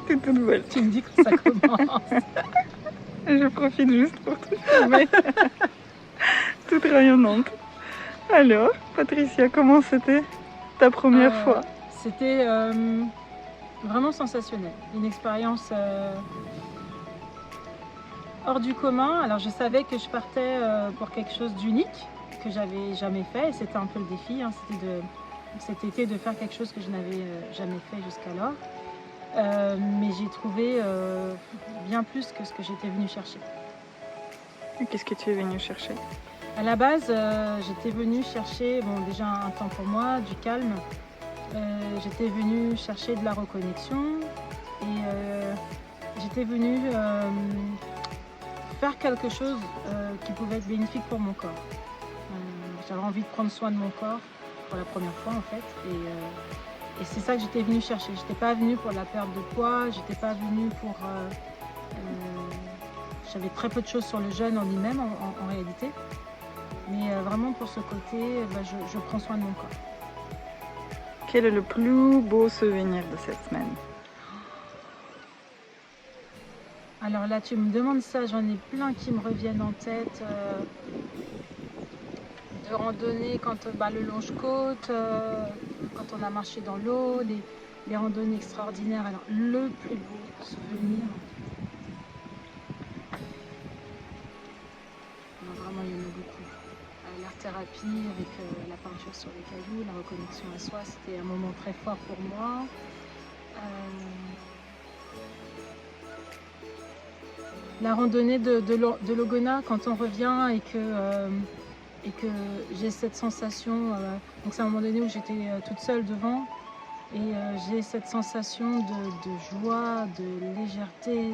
Toute nouvelle. Tu me dis quand ça commence. Je profite juste pour te filmer. Toute rayonnante. Alors, Patricia, comment c'était ta première fois? C'était vraiment sensationnel. Une expérience hors du commun. Alors je savais que je partais pour quelque chose d'unique que j'avais jamais fait. Et c'était un peu le défi. Hein. C'était cet été de faire quelque chose que je n'avais jamais fait jusqu'alors. Mais j'ai trouvé bien plus que ce que j'étais venue chercher. Et qu'est-ce que tu es venue chercher? À la base, j'étais venue chercher, bon, déjà un temps pour moi, du calme. J'étais venue chercher de la reconnexion et j'étais venue faire quelque chose qui pouvait être bénéfique pour mon corps. J'avais envie de prendre soin de mon corps pour la première fois en fait. Et c'est ça que j'étais venue chercher. Je n'étais pas venue pour la perte de poids, j'étais pas venue pour... j'avais très peu de choses sur le jeûne en lui-même en réalité. Mais vraiment pour ce côté, je prends soin de mon corps. Quel est le plus beau souvenir de cette semaine? Alors là, tu me demandes ça, j'en ai plein qui me reviennent en tête. De randonnées quand le longe-côte, quand on a marché dans l'eau, les randonnées extraordinaires. Alors le plus beau souvenir, alors, vraiment il y en a beaucoup. L'art-thérapie avec la peinture sur les cailloux, la reconnexion à soi, c'était un moment très fort pour moi. La randonnée de Logona, quand on revient et que j'ai cette sensation, donc c'est un moment donné où j'étais toute seule devant, et j'ai cette sensation de joie, de légèreté,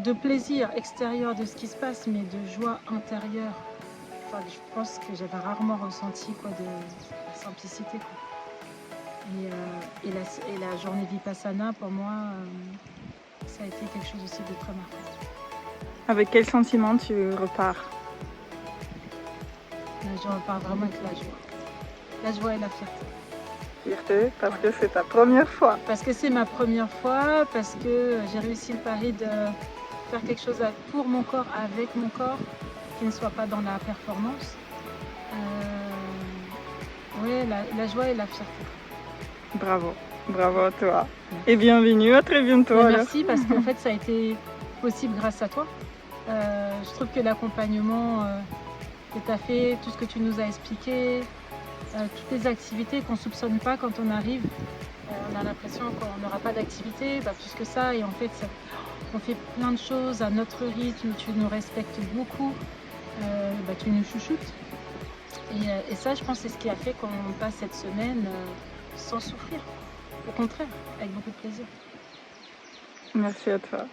de plaisir extérieur de ce qui se passe, mais de joie intérieure. Enfin, je pense que j'avais rarement ressenti de la simplicité. Et la journée Vipassana, pour moi, ça a été quelque chose aussi de très marquant. Avec quel sentiment tu repars? Je repars vraiment avec la joie. La joie et la fierté. Fierté, parce que c'est ta première fois. Parce que c'est ma première fois, parce que j'ai réussi le pari de faire quelque chose pour mon corps, avec mon corps, qui ne soit pas dans la performance. Oui, la joie et la fierté. Bravo, bravo à toi. Et bienvenue, à très bientôt. Merci, parce qu'en fait ça a été possible grâce à toi. Je trouve que l'accompagnement que tu as fait, tout ce que tu nous as expliqué, toutes les activités qu'on ne soupçonne pas quand on arrive, on a l'impression qu'on n'aura pas d'activité, plus que ça, et en fait on fait plein de choses à notre rythme, tu nous respectes beaucoup, tu nous chouchoutes. Et ça, je pense, c'est ce qui a fait qu'on passe cette semaine sans souffrir. Au contraire, avec beaucoup de plaisir. Merci à toi.